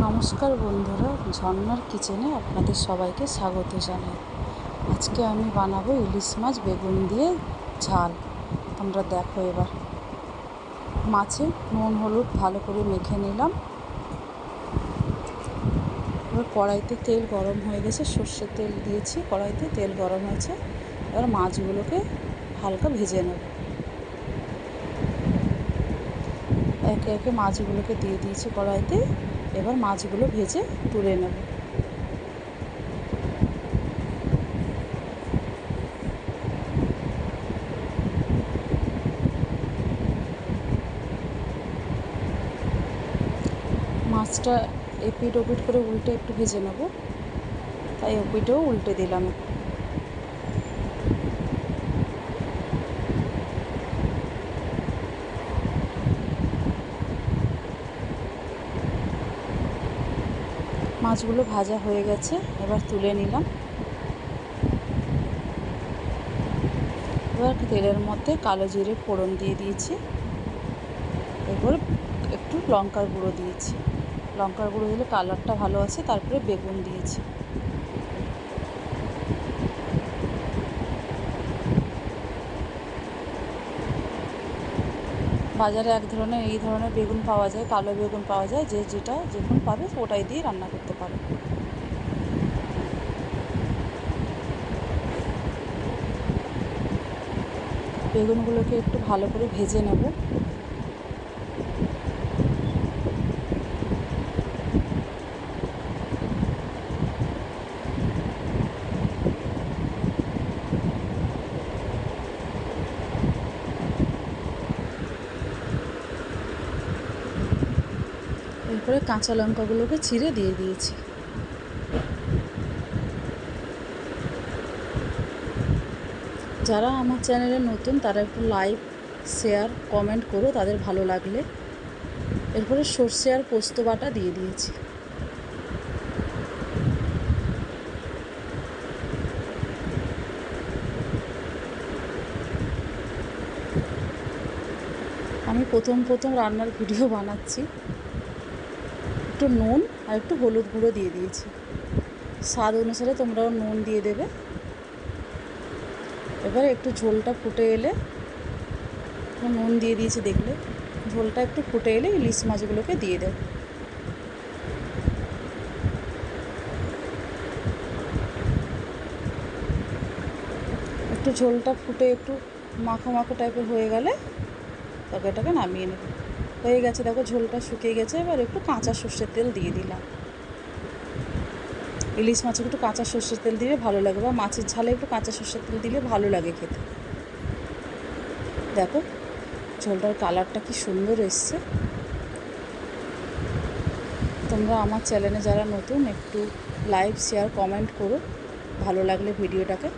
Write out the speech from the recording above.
নমস্কার বন্ধুরা, ঝর্ণার কিচেনে আপনাদের সবাইকে স্বাগত জানাই। আজকে আমি বানাবো ইলিশ মাছ বেগুন দিয়ে ঝাল। তোমরা দেখো। এবার মাছে নুন হলুদ ভালো করে মেখে নিলাম। এবার কড়াইতে তেল গরম হয়ে গেছে, সর্ষের তেল দিয়েছি, কড়াইতে তেল গরম হয়েছে। এবার মাছগুলোকে হালকা ভেজে নেব। একে একে মাছগুলোকে দিয়ে দিয়েছি কড়াইতে। এবার মাছগুলো ভেজে তুলে নেব। মাছটা এপিট ওপিট করে উল্টে একটু ভেজে নেব, তাই ওপিটেও উল্টে দিলাম। মাছগুলো ভাজা হয়ে গেছে, এবার তুলে নিলাম। এবার তেলের মধ্যে কালো জিরে ফোড়ন দিয়ে দিয়েছি। এরপর একটু লঙ্কার গুঁড়ো দিয়েছি। লঙ্কার গুঁড়ো দিলে কালারটা ভালো আছে। তারপরে বেগুন দিয়েছি। বাজারে এই ধরনের বেগুন পাওয়া যায়, কালো বেগুন পাওয়া যায়। যে যেটা যখন পাবে ওটাই দিয়ে রান্না করতে পারো। বেগুনগুলোকে একটু ভালো করে ভেজে নেব। এরপরে কাঁচা লঙ্কাগুলোকে ছিঁড়ে দিয়ে দিয়েছি। যারা আমার চ্যানেলে নতুন তারা একটু লাইক শেয়ার কমেন্ট করো তাদের ভালো লাগলে। এরপরে সর্ষে আর পোস্ত বাটা দিয়ে দিয়েছি। আমি প্রথম রান্নার ভিডিও বানাচ্ছি। একটু নুন আর একটু হলুদ গুঁড়ো দিয়ে দিয়েছি। স্বাদ অনুসারে তোমরাও নুন দিয়ে দেবে। এবারে একটু ঝোলটা ফুটে এলে, নুন দিয়ে দিয়েছি দেখলে, ঝোলটা একটু ফুটে এলে ইলিশ মাছগুলোকে দিয়ে দেব। একটু ঝোলটা ফুটে একটু মাখো মাখো টাইপের হয়ে গেলে তরকারিটাকে নামিয়ে নেব। হয়ে গেছে, দেখো ঝোলটা শুকিয়ে গেছে। এবার একটু কাঁচা সর্ষের তেল দিয়ে দিলাম। ইলিশ মাছে একটু কাঁচা সর্ষের তেল দিলে ভালো লাগে, বা মাছের ঝালে একটু কাঁচা সর্ষের তেল দিলে ভালো লাগে খেতে। দেখো ঝোলটার কালারটা কি সুন্দর এসছে। তোমরা আমার চ্যানেলে যারা নতুন একটু লাইক শেয়ার কমেন্ট করো ভালো লাগলে ভিডিওটাকে।